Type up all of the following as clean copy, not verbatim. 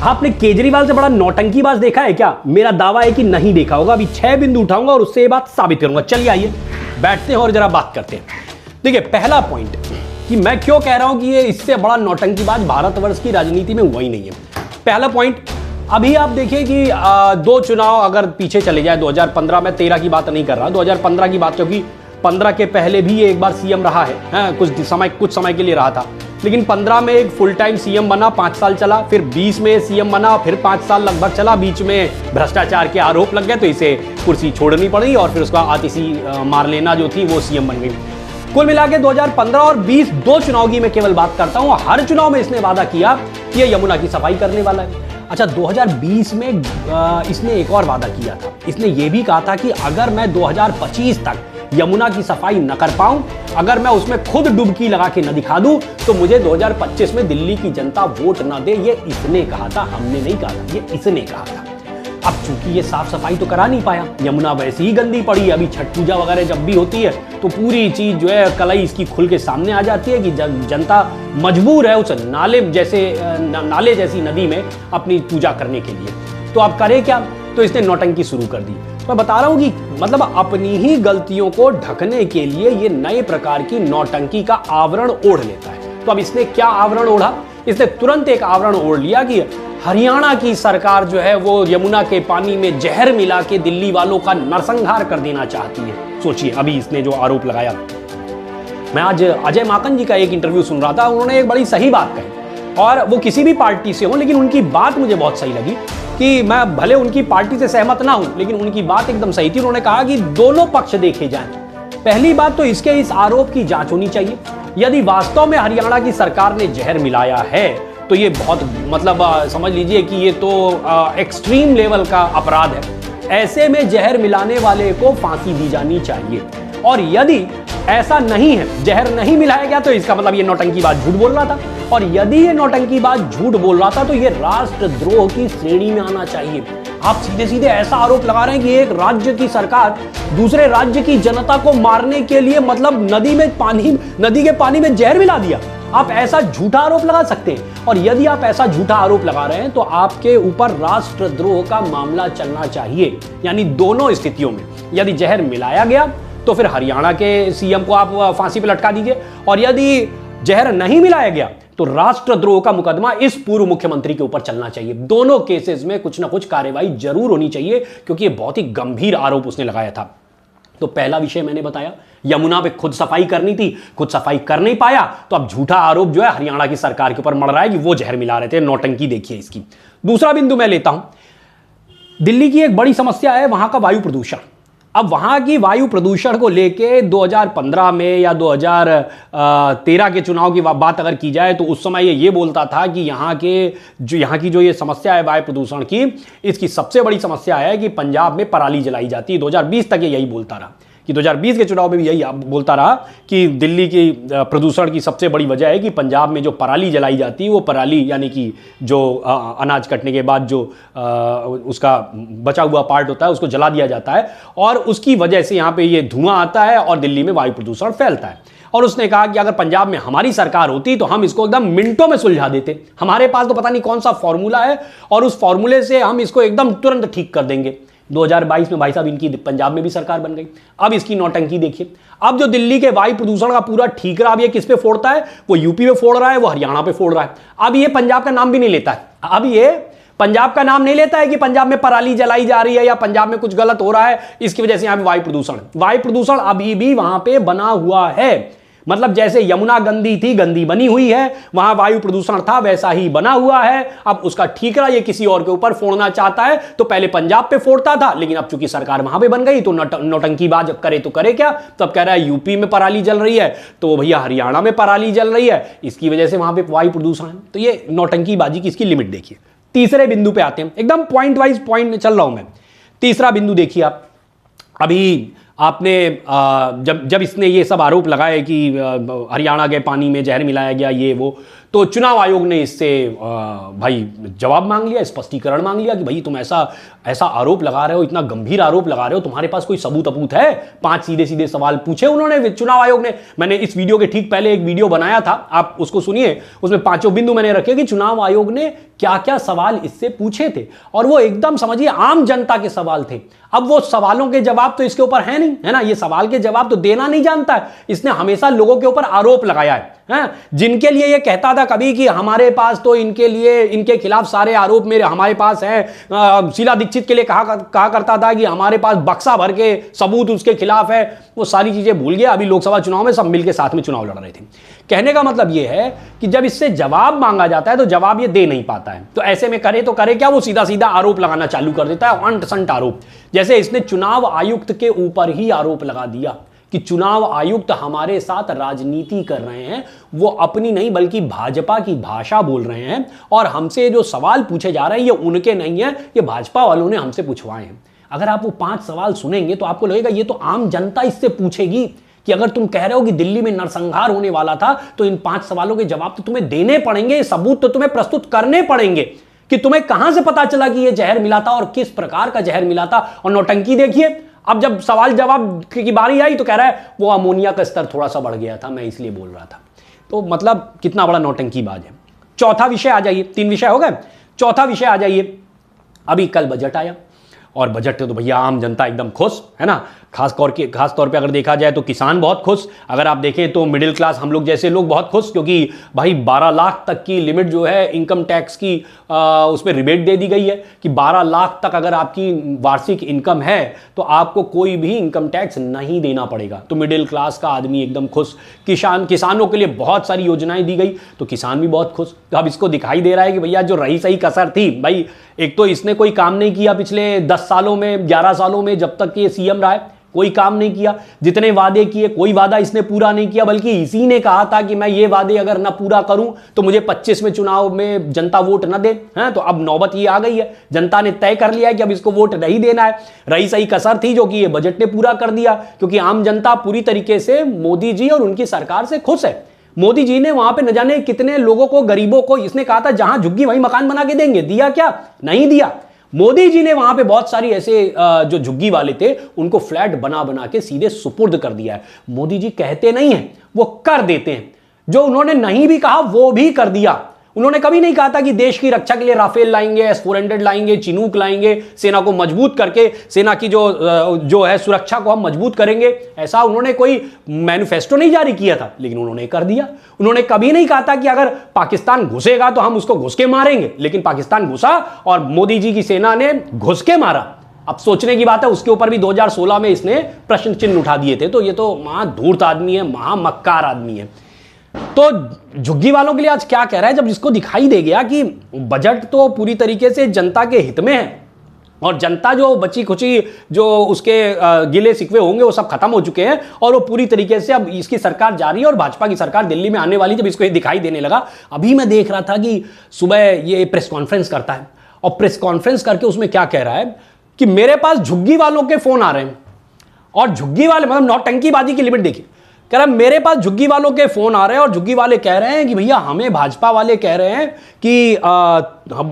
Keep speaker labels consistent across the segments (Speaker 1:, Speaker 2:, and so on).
Speaker 1: आपने केजरीवाल से बड़ा नौटंकीबाज देखा है क्या? मेरा दावा है कि नहीं देखा होगा। अभी 6 बिंदु उठाऊंगा और उससे ये बात साबित करूंगा। चलिए आइए बैठते हैं और जरा बात करते हैं। देखिए, पहला पॉइंट कि मैं क्यों कह रहा हूं कि ये इससे बड़ा नौटंकीबाज भारतवर्ष की राजनीति में हुआ ही नहीं है। पहला पॉइंट, अभी आप देखिए कि 2 चुनाव अगर पीछे चले जाए, 2015 में, 13 की बात नहीं कर रहा, 2015 की बात, क्योंकि 15 के पहले भी ये एक बार सीएम रहा है, कुछ समय के लिए रहा था, लेकिन 15 में एक फुल टाइम सीएम बना, 5 साल चला, फिर 20 में सीएम बना, फिर 5 साल लगभग चला, बीच में भ्रष्टाचार के आरोप लग गए तो इसे कुर्सी छोड़नी पड़ी और फिर उसका आतिशी मार्लेना जो थी वो सीएम बन गई। कुल मिला के 2015 और 20 2 चुनाव की मैं केवल बात करता हूं। हर चुनाव में इसने वादा किया कि ये यमुना की सफाई करने वाला है। अच्छा, 2020 में इसने एक और वादा किया था। इसने ये भी कहा था कि अगर मैं 2025 तक यमुना की सफाई न कर पाऊं, अगर मैं उसमें खुद डुबकी लगा के न दिखा दूं, तो मुझे 2025 में दिल्ली की जनता वोट न दे। ये इसने कहा था, हमने नहीं कहा था, ये इसने कहा था। अब चूंकि ये साफ सफाई तो करा नहीं पाया, यमुना वैसी ही गंदी पड़ी। अभी छठ पूजा वगैरह जब भी होती है तो पूरी चीज जो है कलई इसकी खुल के सामने आ जाती है कि जनता मजबूर है उस नाले जैसी नदी में अपनी पूजा करने के लिए। तो अब करे क्या? तो इसने नौटंकी शुरू कर दी। मैं बता रहा हूं कि मतलब अपनी ही गलतियों को ढकने के लिए ये नए प्रकार की नौटंकी का आवरण ओढ़ लेता है। तो अब इसने क्या आवरण ओढ़ा? इसने तुरंत एक आवरण ओढ़ लिया कि हरियाणा की सरकार जो है वो यमुना के पानी में जहर मिला के दिल्ली वालों का नरसंहार कर देना चाहती है। सोचिए, अभी इसने जो आरोप लगाया। मैं आज अजय माकन जी का एक इंटरव्यू सुन रहा था, उन्होंने एक बड़ी सही बात कही, और वो किसी भी पार्टी से हो, लेकिन उनकी बात मुझे बहुत सही लगी कि मैं भले उनकी पार्टी से सहमत ना हूं, लेकिन उनकी बात एकदम सही थी। उन्होंने कहा कि दोनों पक्ष देखे जाएं। पहली बात तो इसके इस आरोप की जांच होनी चाहिए। यदि वास्तव में हरियाणा की सरकार ने जहर मिलाया है तो ये बहुत मतलब समझ लीजिए कि ये तो एक्सट्रीम लेवल का अपराध है। ऐसे में जहर मिलाने वाले को फांसी दी जानी चाहिए। और यदि ऐसा नहीं है, जहर नहीं मिलाया गया, तो इसका मतलब ये नौटंकीबाज झूठ बोल रहा था। और यदि ये नौटंकीबाज झूठ बोल रहा था तो ये राष्ट्रद्रोह की श्रेणी में आना चाहिए। आप सीधे सीधे ऐसा आरोप लगा रहे हैं कि एक राज्य की सरकार दूसरे राज्य की जनता को मारने के लिए मतलब नदी के पानी में जहर मिला दिया। आप ऐसा झूठा आरोप लगा सकते हैं। और यदि आप ऐसा झूठा आरोप लगा रहे हैं तो आपके ऊपर राष्ट्रद्रोह का मामला चलना चाहिए। यानी दोनों स्थितियों में यदि जहर मिलाया गया तो फिर हरियाणा के सीएम को आप फांसी पर लटका दीजिए, और यदि जहर नहीं मिलाया गया तो राष्ट्रद्रोह का मुकदमा इस पूर्व मुख्यमंत्री के ऊपर चलना चाहिए। दोनों केसेस में कुछ ना कुछ कार्रवाई जरूर होनी चाहिए, क्योंकि ये बहुत ही गंभीर आरोप उसने लगाया था। तो पहला विषय मैंने बताया, यमुना पे खुद सफाई करनी थी, खुद सफाई कर नहीं पाया, तो अब झूठा आरोप जो है हरियाणा की सरकार के ऊपर मड़ रहा है कि वो जहर मिला रहे थे। नौटंकी देखिए इसकी। दूसरा बिंदु मैं लेता हूं, दिल्ली की एक बड़ी समस्या है वहां का वायु प्रदूषण। अब वहां की वायु प्रदूषण को लेके 2015 में या 2013 के चुनाव की बात अगर की जाए तो उस समय ये बोलता था कि यहाँ की जो ये समस्या है वायु प्रदूषण की, इसकी सबसे बड़ी समस्या है कि पंजाब में पराली जलाई जाती है। 2020 तक ये यही बोलता रहा कि 2020 के चुनाव में भी यही बोलता रहा कि दिल्ली की प्रदूषण की सबसे बड़ी वजह है कि पंजाब में जो पराली जलाई जाती है, वो पराली यानी कि जो अनाज कटने के बाद जो उसका बचा हुआ पार्ट होता है उसको जला दिया जाता है, और उसकी वजह से यहाँ पे ये धुआं आता है और दिल्ली में वायु प्रदूषण फैलता है। और उसने कहा कि अगर पंजाब में हमारी सरकार होती तो हम इसको एकदम मिनटों में सुलझा देते। हमारे पास तो पता नहीं कौन सा फॉर्मूला है और उस फॉर्मूले से हम इसको एकदम तुरंत ठीक कर देंगे। 2022 में भाई साहब इनकी पंजाब में भी सरकार बन गई। अब इसकी नौटंकी देखिए। अब जो दिल्ली के वायु प्रदूषण का पूरा ठीकरा अब ये किस पे फोड़ता है? वो यूपी पे फोड़ रहा है, वो हरियाणा पे फोड़ रहा है। अब ये पंजाब का नाम भी नहीं लेता है। अब ये पंजाब का नाम नहीं लेता है कि पंजाब में पराली जलाई जा रही है या पंजाब में कुछ गलत हो रहा है, इसकी वजह से यहां पे वायु प्रदूषण अभी भी वहां पे बना हुआ है। मतलब जैसे यमुना गंदी थी, गंदी बनी हुई है, वहां वायु प्रदूषण था, वैसा ही बना हुआ है। अब उसका ठीकरा ये किसी और के ऊपर फोड़ना चाहता है। तो पहले पंजाब पे फोड़ता था, लेकिन अब चूंकि सरकार वहां पे बन गई तो नौटंकीबाज करे तो करे क्या? तो अब कह रहा है यूपी में पराली जल रही है तो भैया हरियाणा में पराली जल रही है, इसकी वजह से वहां पे वायु प्रदूषण है। तो ये नौटंकीबाजी की इसकी लिमिट देखिए। तीसरे बिंदु पे आते हैं, एकदम पॉइंट वाइज पॉइंट चल रहा हूं मैं। तीसरा बिंदु देखिए आप। अभी आपने जब इसने ये सब आरोप लगाए कि हरियाणा के पानी में जहर मिलाया गया ये वो, तो चुनाव आयोग ने इससे भाई जवाब मांग लिया, स्पष्टीकरण मांग लिया कि भाई तुम ऐसा आरोप लगा रहे हो, इतना गंभीर आरोप लगा रहे हो, तुम्हारे पास कोई सबूत अबूत है? 5 सीधे सीधे सवाल पूछे उन्होंने चुनाव आयोग ने। मैंने इस वीडियो के ठीक पहले एक वीडियो बनाया था, आप उसको सुनिए, उसमें 5 बिंदु मैंने रखे कि चुनाव आयोग ने क्या क्या सवाल इससे पूछे थे, और वो एकदम समझिए आम जनता के सवाल थे। अब वो सवालों के जवाब तो इसके ऊपर है नहीं, है ना, ये सवाल के जवाब तो देना नहीं जानता है, इसने हमेशा लोगों के ऊपर आरोप लगाया है। जिनके लिए ये कहता था कभी कि हमारे पास तो इनके खिलाफ सारे आरोप हमारे पास हैं, शीला दीक्षित के लिए कहा करता था कि हमारे पास बक्सा भर के सबूत उसके खिलाफ है, वो सारी चीजें भूल गया। अभी लोकसभा चुनाव में सब मिलकर साथ में चुनाव लड़ रहे थे। कहने का मतलब ये है कि जब इससे जवाब मांगा जाता है तो जवाब ये दे नहीं पाता है, तो ऐसे में करे तो करे क्या, वो सीधा सीधा आरोप लगाना चालू कर देता है, अंट संट आरोप। जैसे इसने चुनाव आयुक्त के ऊपर ही आरोप लगा दिया कि चुनाव आयुक्त हमारे साथ राजनीति कर रहे हैं, वो अपनी नहीं बल्कि भाजपा की भाषा बोल रहे हैं, और हमसे जो सवाल पूछे जा रहे हैं ये उनके नहीं है, ये भाजपा वालों ने हमसे पूछवाए हैं। अगर आप वो 5 सवाल सुनेंगे तो आपको लगेगा ये तो आम जनता इससे पूछेगी कि अगर तुम कह रहे हो कि दिल्ली में नरसंहार होने वाला था तो इन 5 सवालों के जवाब तो तुम्हें देने पड़ेंगे, सबूत तो तुम्हें प्रस्तुत करने पड़ेंगे कि तुम्हें कहां से पता चला कि यह जहर मिला था और किस प्रकार का जहर मिला था। और नौटंकी देखिए, अब जब सवाल जवाब की बारी आई तो कह रहा है वो अमोनिया का स्तर थोड़ा सा बढ़ गया था, मैं इसलिए बोल रहा था। तो मतलब कितना बड़ा नौटंकीबाज है। चौथा विषय आ जाइए, 3 विषय हो गए, चौथा विषय आ जाइए। अभी कल बजट आया, और बजट तो भैया आम जनता एकदम खुश है ना, खास तौर पे अगर देखा जाए तो किसान बहुत खुश, अगर आप देखें तो मिडिल क्लास हम लोग जैसे लोग बहुत खुश, क्योंकि भाई 12 लाख तक की लिमिट जो है इनकम टैक्स की उसमें रिबेट दे दी गई है कि 12 लाख तक अगर आपकी वार्षिक इनकम है तो आपको कोई भी इनकम टैक्स नहीं देना पड़ेगा। तो मिडिल क्लास का आदमी एकदम खुश, किसानों के लिए बहुत सारी योजनाएं दी गई तो किसान भी बहुत खुश। तो अब इसको दिखाई दे रहा है कि भैया जो रही सही कसर थी, भाई एक तो इसने कोई काम नहीं किया पिछले 10 सालों में, 11 सालों में, जब तक ये सीएम रहा है कोई काम नहीं किया। जितने वादे किए कोई वादा इसने पूरा नहीं किया, बल्कि इसी ने कहा था कि मैं ये वादे अगर ना पूरा करूं तो मुझे 25 में चुनाव में जनता वोट न दे। हैं तो अब नौबत ये आ गई है, जनता ने तय कर लिया है कि अब इसको वोट नहीं देना है। रही सही कसर थी जो कि ये बजट ने पूरा कर दिया, क्योंकि आम जनता पूरी तरीके से मोदी जी और उनकी सरकार से खुश है। मोदी जी ने वहां पे न जाने कितने लोगों को, गरीबों को, इसने कहा था जहां झुग्गी वहीं मकान बना के देंगे, दिया क्या? नहीं दिया। मोदी जी ने वहां पे बहुत सारी ऐसे जो झुग्गी वाले थे उनको फ्लैट बना बना के सीधे सुपुर्द कर दिया है। मोदी जी कहते नहीं है, वो कर देते हैं। जो उन्होंने नहीं भी कहा वो भी कर दिया। उन्होंने कभी नहीं कहा था कि देश की रक्षा के लिए राफेल लाएंगे, S-400 लाएंगे, चिनूक लाएंगे, सेना को मजबूत करके सेना की जो है सुरक्षा को हम मजबूत करेंगे। ऐसा उन्होंने कोई मैनिफेस्टो नहीं जारी किया था, लेकिन उन्होंने कर दिया। उन्होंने कभी नहीं कहा था कि अगर पाकिस्तान घुसेगा तो हम उसको घुस के मारेंगे, लेकिन पाकिस्तान घुसा और मोदी जी की सेना ने घुस के मारा। अब सोचने की बात है, उसके ऊपर भी 2016 में इसने प्रश्न चिन्ह उठा दिए थे। तो ये तो महाधूर्त आदमी है, महामक्कार आदमी है। तो झुग्गी वालों के लिए आज क्या कह रहा है, जब जिसको दिखाई दे गया कि बजट तो पूरी तरीके से जनता के हित में है और जनता जो बची खुची जो उसके गिले सिकवे होंगे वो सब खत्म हो चुके हैं, और वो पूरी तरीके से अब इसकी सरकार जारी है और भाजपा की सरकार दिल्ली में आने वाली, जब इसको ये दिखाई देने लगा। अभी मैं देख रहा था कि सुबह ये प्रेस कॉन्फ्रेंस करता है, और प्रेस कॉन्फ्रेंस करके उसमें क्या कह रहा है कि मेरे पास झुग्गी वालों के फोन आ रहे हैं, और झुग्गी वाले मतलब नौटंकीबाजी की लिमिट देखिए, कह रहा मेरे पास झुग्गी वालों के फोन आ रहे हैं और झुग्गी वाले कह रहे हैं कि भैया हमें भाजपा वाले कह रहे हैं कि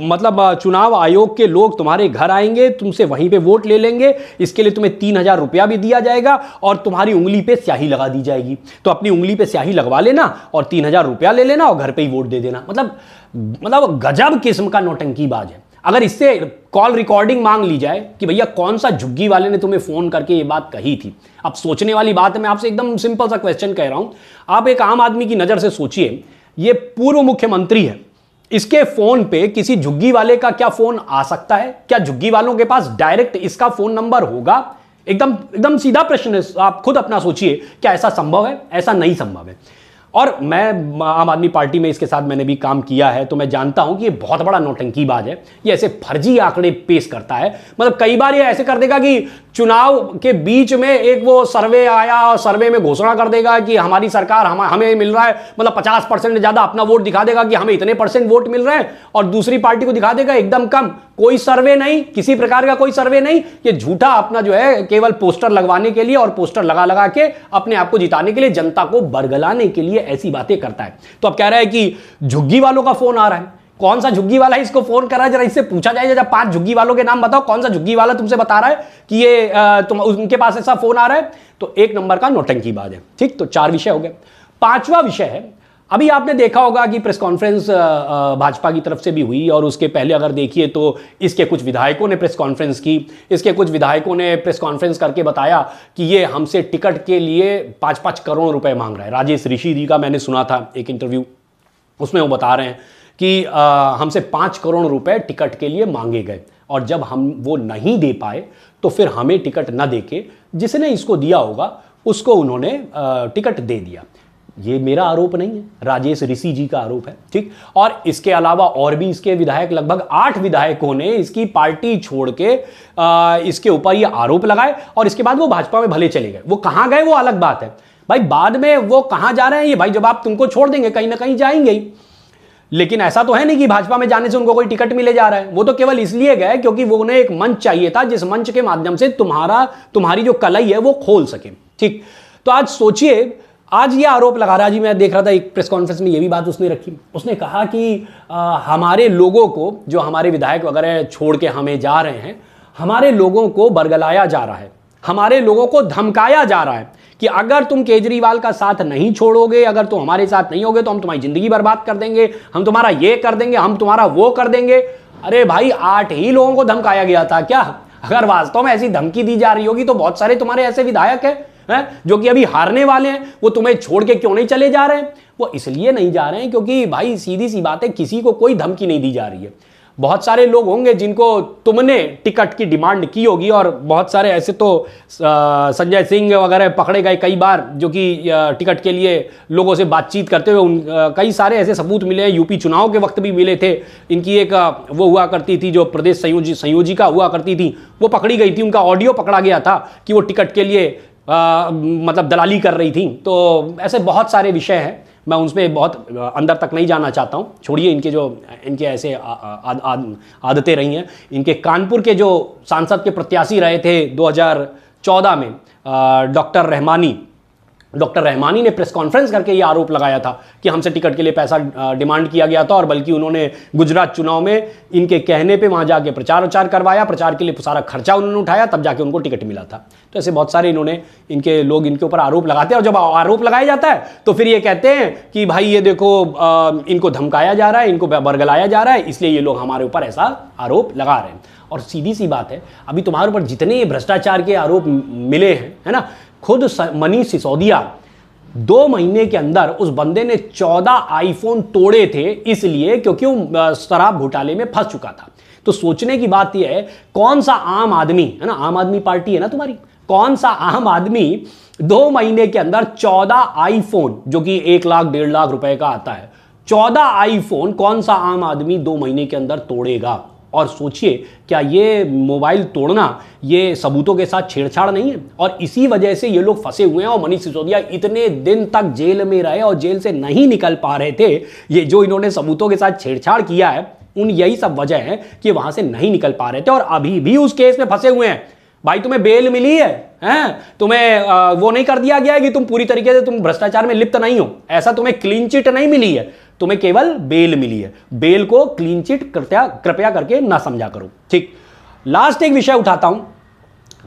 Speaker 1: मतलब चुनाव आयोग के लोग तुम्हारे घर आएंगे, तुमसे वहीं पे वोट ले लेंगे, इसके लिए तुम्हें 3000 रुपया भी दिया जाएगा और तुम्हारी उंगली पे स्याही लगा दी जाएगी। तो अपनी उंगली पे स्याही लगवा लेना और 3000 रुपया ले लेना और घर पे ही वोट दे देना। मतलब गजब किस्म का नौटंकीबाज है। अगर इससे कॉल रिकॉर्डिंग मांग ली जाए कि भैया कौन सा झुग्गी वाले ने तुम्हें फोन करके ये बात कही थी। अब सोचने वाली बात है, मैं आपसे एकदम सिंपल सा क्वेश्चन कह रहा हूं, आप एक आम आदमी की नजर से सोचिए, ये पूर्व मुख्यमंत्री है, इसके फोन पे किसी झुग्गी वाले का क्या फोन आ सकता है? क्या झुग्गी वालों के पास डायरेक्ट इसका फोन नंबर होगा? एकदम सीधा प्रश्न है, आप खुद अपना सोचिए, क्या ऐसा संभव है? ऐसा नहीं संभव है। और मैं आम आदमी पार्टी में इसके साथ मैंने भी काम किया है, तो मैं जानता हूं कि ये बहुत बड़ा नौटंकीबाज है। ये ऐसे फर्जी आंकड़े पेश करता है, मतलब कई बार ये ऐसे कर देगा कि चुनाव के बीच में एक वो सर्वे आया और सर्वे में घोषणा कर देगा कि हमारी सरकार हमें मिल रहा है, मतलब 50% से ज्यादा अपना वोट दिखा देगा कि हमें इतने % वोट मिल रहे हैं, और दूसरी पार्टी को दिखा देगा एकदम कम। कोई सर्वे नहीं, किसी प्रकार का कोई सर्वे नहीं, ये झूठा अपना जो है केवल पोस्टर लगवाने के लिए और पोस्टर लगा लगा के अपने आप को जिताने के लिए, जनता को बरगलाने के लिए ऐसी बातें करता है। तो अब कह रहा है कि झुग्गी वालों का फोन आ रहा है। कौन सा झुग्गी वाला है इसको फोन कर रहा है, जरा इससे पूछा जाए, जब 5 झुग्गी वालों के नाम बताओ, कौन सा झुग्गी वाला तुमसे बता रहा है कि ये तुम उनके पास ऐसा फोन आ रहा है। तो एक नंबर का नौटंकीबाज है। ठीक, तो 4 विषय हो गए। 5वां विषय है, अभी आपने देखा होगा कि प्रेस कॉन्फ्रेंस भाजपा की तरफ से भी हुई, और उसके पहले अगर देखिए तो इसके कुछ विधायकों ने प्रेस कॉन्फ्रेंस की। इसके कुछ विधायकों ने प्रेस कॉन्फ्रेंस करके बताया कि ये हमसे टिकट के लिए 5-5 करोड़ रुपए मांग रहा है। राजेश ऋषि जी का मैंने सुना था एक इंटरव्यू, उसमें वो बता रहे हैं कि हमसे 5 करोड़ रुपए टिकट के लिए मांगे गए, और जब हम वो नहीं दे पाए तो फिर हमें टिकट न देके जिसने इसको दिया होगा उसको उन्होंने टिकट दे दिया। ये मेरा आरोप नहीं है, राजेश ऋषि जी का आरोप है। ठीक, और इसके अलावा और भी इसके विधायक, लगभग 8 विधायकों ने इसकी पार्टी छोड़ के इसके ऊपर ये आरोप लगाए, और इसके बाद वो भाजपा में भले चले गए। वो कहां गए वो अलग बात है भाई, बाद में वो कहां जा रहे हैं ये भाई जब आप तुमको छोड़ देंगे कहीं ना कहीं जाएंगे ही। लेकिन ऐसा तो है नहीं कि भाजपा में जाने से उनको कोई टिकट मिले जा रहा है। वो तो केवल इसलिए गए क्योंकि वो उन्हें एक मंच चाहिए था जिस मंच के माध्यम से तुम्हारी जो कलई है वो खोल सके। ठीक, तो आज सोचिए, आज ये आरोप लगा रहा, जी मैं देख रहा था एक प्रेस कॉन्फ्रेंस में ये भी बात उसने रखी। उसने कहा कि हमारे लोगों को, जो हमारे विधायक वगैरह छोड़ के हमें जा रहे हैं, हमारे लोगों को बरगलाया जा रहा है, हमारे लोगों को धमकाया जा रहा है कि अगर तुम केजरीवाल का साथ नहीं छोड़ोगे, अगर तुम हमारे साथ नहीं होगे तो हम तुम्हारी जिंदगी बर्बाद कर देंगे, हम तुम्हारा ये कर देंगे, हम तुम्हारा वो कर देंगे। अरे भाई, 8 ही लोगों को धमकाया गया था क्या? अगर वास्तव में ऐसी धमकी दी जा रही होगी तो बहुत सारे तुम्हारे ऐसे विधायक हैं जो कि अभी हारने वाले हैं, वो तुम्हें छोड़ के क्यों नहीं चले जा रहे हैं? वो इसलिए नहीं जा रहे हैं क्योंकि भाई सीधी सी बात है, किसी को कोई धमकी नहीं दी जा रही है। बहुत सारे लोग होंगे जिनको तुमने टिकट की डिमांड की होगी, और बहुत सारे ऐसे तो संजय सिंह वगैरह पकड़े गए कई बार, जो कि टिकट के लिए लोगों से बातचीत करते हुए कई सारे ऐसे सबूत मिले हैं। यूपी चुनाव के वक्त भी मिले थे। इनकी एक वो हुआ करती थी जो प्रदेश संयोजिका हुआ करती थी, वो पकड़ी गई थी, उनका ऑडियो पकड़ा गया था कि वो टिकट के लिए मतलब दलाली कर रही थी। तो ऐसे बहुत सारे विषय हैं, मैं उन पर बहुत अंदर तक नहीं जाना चाहता हूँ। छोड़िए इनके ऐसे आदतें रही हैं। इनके कानपुर के जो सांसद के प्रत्याशी रहे थे 2014 में, डॉक्टर रहमानी ने प्रेस कॉन्फ्रेंस करके ये आरोप लगाया था कि हमसे टिकट के लिए पैसा डिमांड किया गया था, और बल्कि उन्होंने गुजरात चुनाव में इनके कहने पे वहां जाके प्रचार करवाया, प्रचार के लिए सारा खर्चा उन्होंने उठाया, तब जाके उनको टिकट मिला था। तो ऐसे बहुत सारे इनके लोग इनके ऊपर आरोप लगाते हैं, और जब आरोप लगाया जाता है तो फिर ये कहते हैं कि भाई ये देखो इनको धमकाया जा रहा है, इनको बरगलाया जा रहा है, इसलिए ये लोग हमारे ऊपर ऐसा आरोप लगा रहे हैं। और सीधी सी बात है, अभी तुम्हारे ऊपर जितने भ्रष्टाचार के आरोप मिले हैं, है ना, खुद मनीष सिसोदिया 2 महीने के अंदर उस बंदे ने 14 आईफोन तोड़े थे, इसलिए क्योंकि वो शराब घोटाले में फंस चुका था। तो सोचने की बात यह है, कौन सा आम आदमी, है ना, आम आदमी पार्टी है ना तुम्हारी, कौन सा आम आदमी 2 महीने के अंदर 14 आईफोन, जो कि 1 लाख 1.5 लाख रुपए का आता है, 14 आईफोन कौन सा आम आदमी 2 महीने के अंदर तोड़ेगा? और सोचिए, क्या ये मोबाइल तोड़ना ये सबूतों के साथ छेड़छाड़ नहीं है? और इसी वजह से ये लोग फंसे हुए हैं, और मनीष सिसोदिया इतने दिन तक जेल में रहे और जेल से नहीं निकल पा रहे थे। ये जो इन्होंने सबूतों के साथ छेड़छाड़ किया है, यही सब वजह है कि वहां से नहीं निकल पा रहे थे, और अभी भी उस केस में फंसे हुए हैं। भाई तुम्हें बेल मिली है, तुम्हें वो नहीं कर दिया गया है कि तुम पूरी तरीके से तुम भ्रष्टाचार में लिप्त नहीं हो, ऐसा तुम्हें क्लीन चिट नहीं मिली है, तुम्हें केवल बेल मिली है। बेल को क्लीन चिट कृपया करके ना समझा करो। ठीक, लास्ट एक विषय उठाता हूं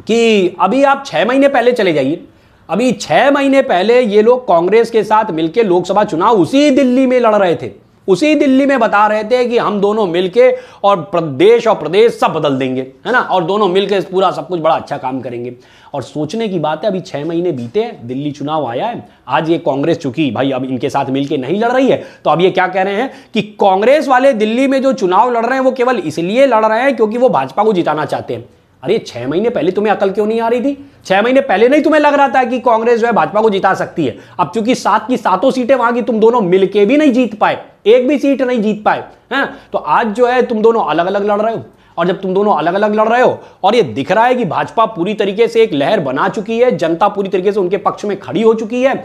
Speaker 1: कि अभी आप 6 महीने पहले चले जाइए। अभी 6 महीने पहले ये लोग कांग्रेस के साथ मिलकर लोकसभा चुनाव उसी दिल्ली में लड़ रहे थे, उसी दिल्ली में बता रहे थे कि हम दोनों मिलके और प्रदेश सब बदल देंगे, है ना, और दोनों मिलके पूरा सब कुछ बड़ा अच्छा काम करेंगे। और सोचने की बात है, अभी 6 महीने बीते, दिल्ली चुनाव आया है, आज ये कांग्रेस चूंकि भाई अब इनके साथ मिलके नहीं लड़ रही है, तो अब ये क्या कह रहे हैं कि कांग्रेस वाले दिल्ली में जो चुनाव लड़ रहे हैं वो केवल इसलिए लड़ रहे हैं क्योंकि वो भाजपा को जिताना चाहते हैं। अरे 6 महीने पहले तुम्हें अकल क्यों नहीं आ रही थी? 6 महीने पहले नहीं तुम्हें लग रहा था कि कांग्रेस जो है भाजपा को जिता सकती है? अब चूंकि 7 की 7 सीटें वहां की तुम दोनों मिलके भी नहीं जीत पाए, एक भी सीट नहीं जीत पाए हैं, तो आज जो है तुम दोनों अलग अलग लड़ रहे हो। और जब तुम दोनों अलग अलग लड़ रहे हो और ये दिख रहा है कि भाजपा पूरी तरीके से एक लहर बना चुकी है, जनता पूरी तरीके से उनके पक्ष में खड़ी हो चुकी है,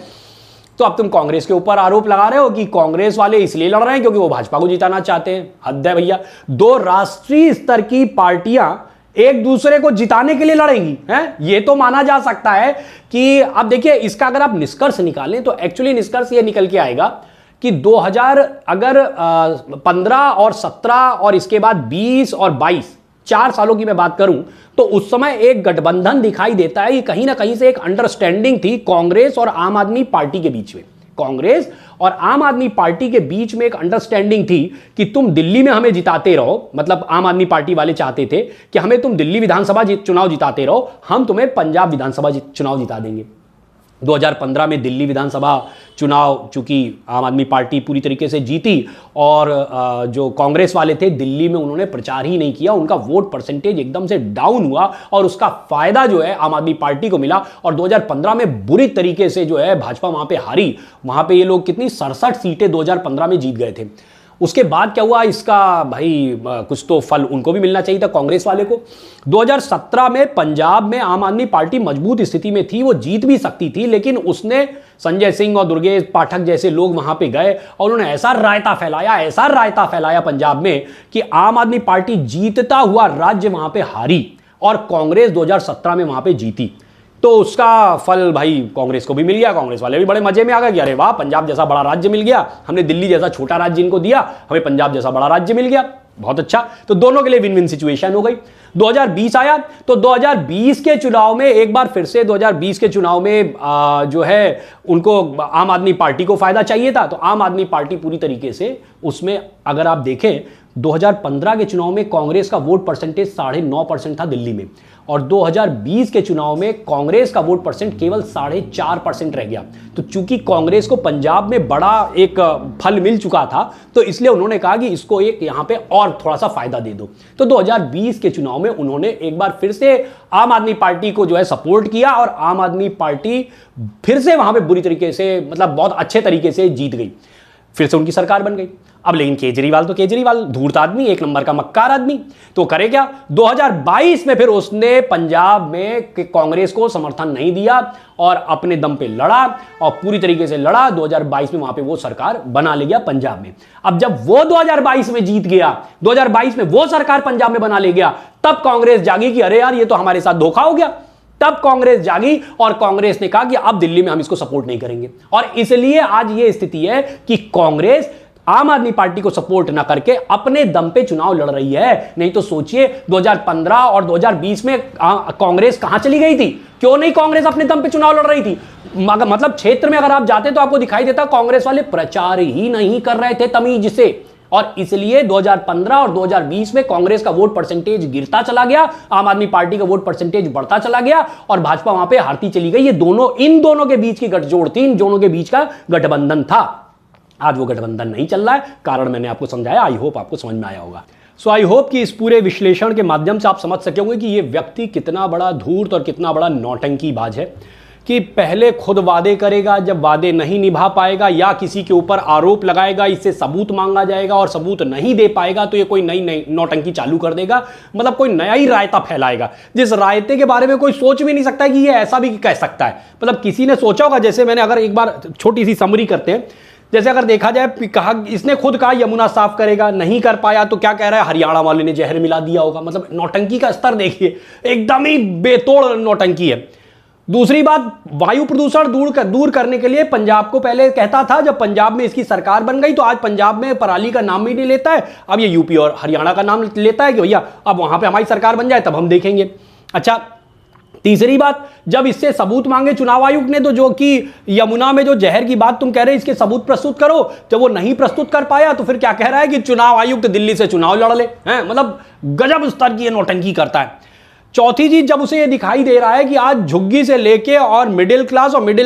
Speaker 1: तो अब तुम कांग्रेस के ऊपर आरोप लगा रहे हो कि कांग्रेस वाले इसलिए लड़ रहे हैं क्योंकि वो भाजपा को जिताना चाहते हैं। हद है भैया, दो राष्ट्रीय स्तर की पार्टियां एक दूसरे को जिताने के लिए लड़ेंगी हैं? ये तो माना जा सकता है कि अब देखिए, इसका अगर आप निष्कर्ष निकालें तो एक्चुअली निष्कर्ष ये निकल के आएगा कि 2000 अगर 15 और 17 और इसके बाद 20 और 22 4 सालों की मैं बात करूं तो उस समय एक गठबंधन दिखाई देता है कि कहीं ना कहीं से एक अंडरस्टैंडिंग थी कांग्रेस और आम आदमी पार्टी के बीच में। कांग्रेस और आम आदमी पार्टी के बीच में एक अंडरस्टैंडिंग थी कि तुम दिल्ली में हमें जिताते रहो, मतलब आम आदमी पार्टी वाले चाहते थे कि हमें तुम दिल्ली विधानसभा चुनाव जिताते रहो, हम तुम्हें पंजाब विधानसभा चुनाव जिता देंगे। 2015 में दिल्ली विधानसभा चुनाव चूंकि आम आदमी पार्टी पूरी तरीके से जीती और जो कांग्रेस वाले थे दिल्ली में उन्होंने प्रचार ही नहीं किया, उनका वोट परसेंटेज एकदम से डाउन हुआ और उसका फायदा जो है आम आदमी पार्टी को मिला और 2015 में बुरी तरीके से जो है भाजपा वहां पे हारी। वहां पे ये लोग कितनी 67 सीटें 2015 में जीत गए थे। उसके बाद क्या हुआ, इसका भाई कुछ तो फल उनको भी मिलना चाहिए था कांग्रेस वाले को। 2017 में पंजाब में आम आदमी पार्टी मजबूत स्थिति में थी, वो जीत भी सकती थी, लेकिन उसने संजय सिंह और दुर्गेश पाठक जैसे लोग वहां पे गए और उन्होंने ऐसा रायता फैलाया पंजाब में कि आम आदमी पार्टी जीतता हुआ राज्य वहां पे हारी और कांग्रेस 2017 में वहां पे जीती। तो उसका फल भाई कांग्रेस को भी मिल गया, कांग्रेस वाले भी बड़े मजे में आ गए कि अरे वाह, पंजाब जैसा बड़ा राज्य मिल गया, हमने दिल्ली जैसा छोटा राज्य इनको दिया, हमें पंजाब जैसा बड़ा राज्य मिल गया, बहुत अच्छा। तो दोनों के लिए विन विन सिचुएशन हो गई। 2020 आया तो 2020 के चुनाव में एक बार फिर से 2020 के चुनाव में जो है उनको आम आदमी पार्टी को फायदा चाहिए था, तो आम आदमी पार्टी पूरी तरीके से उसमें अगर आप देखें 2015 के चुनाव में कांग्रेस का वोट परसेंटेज 9.5% था दिल्ली में और 2020 के चुनाव में कांग्रेस का वोट परसेंट केवल 4.5% रह गया। तो चूंकि कांग्रेस को पंजाब में बड़ा एक फल मिल चुका था तो इसलिए उन्होंने कहा कि इसको एक यहां पे और थोड़ा सा फायदा दे दो। तो 2020 के चुनाव में उन्होंने एक बार फिर से आम आदमी पार्टी को जो है सपोर्ट किया और आम आदमी पार्टी फिर से वहां पे बुरी तरीके से, मतलब बहुत अच्छे तरीके से जीत गई, फिर से उनकी सरकार बन गई। अब लेकिन केजरीवाल धूर्त आदमी, एक नंबर का मक्कार आदमी, तो करे क्या, 2022 में फिर उसने पंजाब में कांग्रेस को समर्थन नहीं दिया और अपने दम पे लड़ा और पूरी तरीके से लड़ा। 2022 में वहां पे वो सरकार बना ले गया पंजाब में। अब जब वो 2022 में जीत गया, 2022 में वो सरकार पंजाब में बना ले गया, तब कांग्रेस जागी कि अरे यार ये तो हमारे साथ धोखा हो गया। तब कांग्रेस जागी और कांग्रेस ने कहा कि अब दिल्ली में हम इसको सपोर्ट नहीं करेंगे और इसलिए आज ये स्थिति है कि कांग्रेस आम आदमी पार्टी को सपोर्ट ना करके अपने दम पे चुनाव लड़ रही है। नहीं तो सोचिए 2015 और 2020 में कांग्रेस कहां चली गई थी, क्यों नहीं कांग्रेस अपने दम पे चुनाव लड़ रही थी। मतलब क्षेत्र में अगर आप जाते तो आपको दिखाई देता कांग्रेस वाले प्रचार ही नहीं कर रहे थे तमीज से और इसलिए 2015 और 2020 में कांग्रेस का वोट परसेंटेज गिरता चला गया, आम आदमी पार्टी का वोट परसेंटेज बढ़ता चला गया और भाजपा वहां पे हारती चली गई। ये दोनों, इन दोनों के बीच की गठजोड़ थी, इन दोनों के बीच का गठबंधन था। आज वो गठबंधन नहीं चल रहा है, कारण मैंने आपको समझाया, आई होप आपको समझ में आया होगा। सो आई होप कि इस पूरे विश्लेषण के माध्यम से आप समझ सके होंगे कि ये व्यक्ति कितना बड़ा धूर्त और कितना बड़ा नौटंकीबाज है कि पहले खुद वादे करेगा, जब वादे नहीं निभा पाएगा या किसी के ऊपर आरोप लगाएगा, इससे सबूत मांगा जाएगा और सबूत नहीं दे पाएगा तो ये कोई नई नौटंकी चालू कर देगा, मतलब कोई नया ही रायता फैलाएगा जिस रायते के बारे में कोई सोच भी नहीं सकता है कि ये ऐसा भी कह सकता है। मतलब किसी ने सोचा होगा, जैसे मैंने अगर एक बार छोटी सी समरी करते हैं, जैसे अगर देखा जाए, कहा इसने खुद कहा यमुना साफ करेगा, नहीं कर पाया तो क्या कह रहा है, हरियाणा वाले ने जहर मिला दिया होगा। मतलब नौटंकी का स्तर देखिए, एकदम ही बेतोड़ नौटंकी है। दूसरी बात, वायु प्रदूषण दूर करने के लिए पंजाब को पहले कहता था, जब पंजाब में इसकी सरकार बन गई तो आज पंजाब में पराली का नाम ही नहीं लेता है, अब ये यूपी और हरियाणा का नाम लेता है कि भैया अब वहां पे हमारी सरकार बन जाए तब हम देखेंगे। अच्छा, तीसरी बात, जब इससे सबूत मांगे चुनाव आयोग ने तो जो कि यमुना में जो जहर की बात तुम कह रहे इसके सबूत प्रस्तुत करो, जब वो नहीं प्रस्तुत कर पाया तो फिर क्या कह रहा है कि चुनाव आयुक्त दिल्ली से चुनाव लड़ ले हैं। मतलब गजब स्तर की ये नौटंकी करता है। चौथी चीज, जब उसे ये दिखाई दे रहा है कि आज झुग्गी से लेके और मिडिल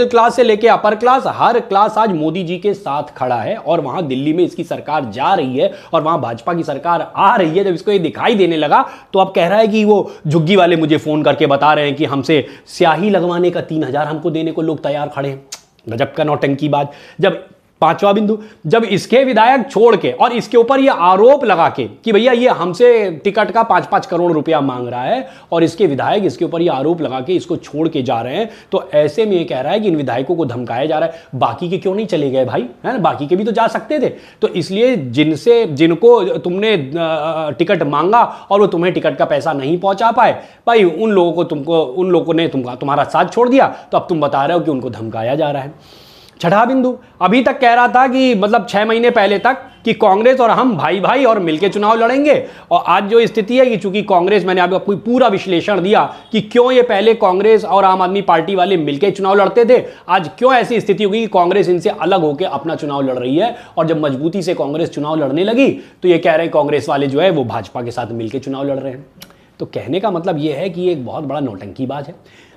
Speaker 1: क्लास से लेके अपर क्लास, हर क्लास आज मोदी जी के साथ खड़ा है और वहां दिल्ली में इसकी सरकार जा रही है और वहां भाजपा की सरकार आ रही है, जब इसको ये दिखाई देने लगा तो अब कह रहा है कि वो झुग्गी वाले मुझे फोन करके बता रहे हैं कि हमसे स्याही लगवाने का 3000 हमको देने को लोग तैयार खड़े हैं। गजब का नौटंकीबाज। जब 5वां बिंदु, जब इसके विधायक छोड़ के और इसके ऊपर ये आरोप लगा के कि भैया ये हमसे टिकट का 5-5 करोड़ रुपया मांग रहा है और इसके विधायक इसके ऊपर ये आरोप लगा के इसको छोड़ के जा रहे हैं, तो ऐसे में ये कह रहा है कि इन विधायकों को धमकाया जा रहा है। बाकी के क्यों नहीं चले गए भाई, है ना, बाकी के भी तो जा सकते थे। तो इसलिए जिनको तुमने टिकट मांगा और वो तुम्हें टिकट का पैसा नहीं पहुंचा पाए भाई, उन लोगों ने तुम्हारा साथ छोड़ दिया, तो अब तुम बता रहे हो कि उनको धमकाया जा रहा है। छठा बिंदु, अभी तक कह रहा था कि मतलब 6 महीने पहले तक कि कांग्रेस और हम भाई भाई और मिलकर चुनाव लड़ेंगे, और आज जो स्थिति है कि चूंकि कांग्रेस, मैंने आपको पूरा विश्लेषण दिया कि क्यों ये पहले कांग्रेस और आम आदमी पार्टी वाले मिलकर चुनाव लड़ते थे, आज क्यों ऐसी स्थिति होगी कि कांग्रेस इनसे अलग होकर अपना चुनाव लड़ रही है, और जब मजबूती से कांग्रेस चुनाव लड़ने लगी तो ये कह रहे हैं कांग्रेस वाले जो है वो भाजपा के साथ मिलकर चुनाव लड़ रहे हैं। तो कहने का मतलब ये है कि ये एक बहुत बड़ा नौटंकीबाज है।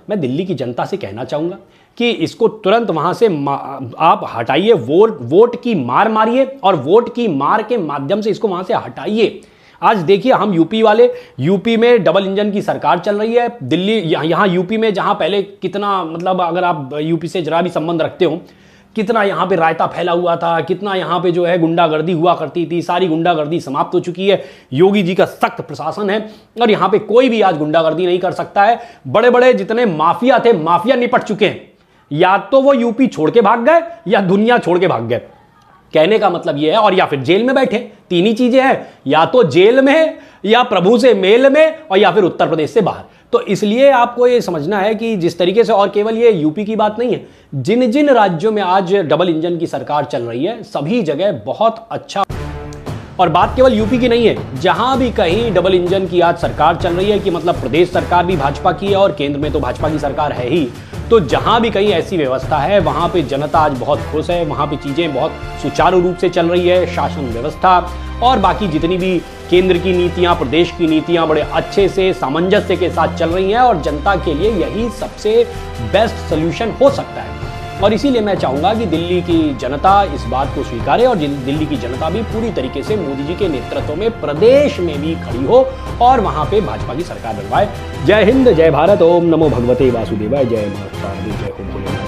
Speaker 1: मैं दिल्ली की जनता से कहना चाहूँगा कि इसको तुरंत वहाँ से आप हटाइए, वोट की मार मारिए और वोट की मार के माध्यम से इसको वहाँ से हटाइए। आज देखिए, हम यूपी में डबल इंजन की सरकार चल रही है। दिल्ली यहाँ यूपी में जहाँ पहले कितना, मतलब अगर आप यूपी से जरा भी संबंध रखते हो, कितना यहाँ पे रायता फैला हुआ था, कितना यहाँ पे जो है गुंडागर्दी हुआ करती थी, सारी गुंडागर्दी समाप्त हो चुकी है। योगी जी का सख्त प्रशासन है और यहाँ पे कोई भी आज गुंडागर्दी नहीं कर सकता है। बड़े बड़े जितने माफिया थे, माफिया निपट चुके हैं, या तो वो यूपी छोड़ के भाग गए या दुनिया छोड़ के भाग गए। कहने का मतलब यह है, और या फिर जेल में बैठे, तीन ही चीजें हैं, या तो जेल में, या प्रभु से मेल में, और या फिर उत्तर प्रदेश से बाहर। तो इसलिए आपको ये समझना है कि जिस तरीके से, और केवल ये यूपी की बात नहीं है, जिन जिन राज्यों में आज डबल इंजन की सरकार चल रही है सभी जगह बहुत अच्छा, और बात केवल यूपी की नहीं है, जहां भी कहीं डबल इंजन की आज सरकार चल रही है कि मतलब प्रदेश सरकार भी भाजपा की है और केंद्र में तो भाजपा की सरकार है ही, तो जहां भी कहीं ऐसी व्यवस्था है वहां पे जनता आज बहुत खुश है, वहां पे चीजें बहुत सुचारू रूप से चल रही है। शासन व्यवस्था और बाकी जितनी भी केंद्र की नीतियां, प्रदेश की नीतियां बड़े अच्छे से सामंजस्य के साथ चल रही हैं, और जनता के लिए यही सबसे बेस्ट सोल्यूशन हो सकता है। और इसीलिए मैं चाहूंगा कि दिल्ली की जनता इस बात को स्वीकारे और दिल्ली की जनता भी पूरी तरीके से मोदी जी के नेतृत्व में प्रदेश में भी खड़ी हो और वहां पे भाजपा की सरकार बनवाए। जय हिंद, जय भारत, ओम नमो भगवते वासुदेवाय, जय माता दी, जय हो भोलेनाथ।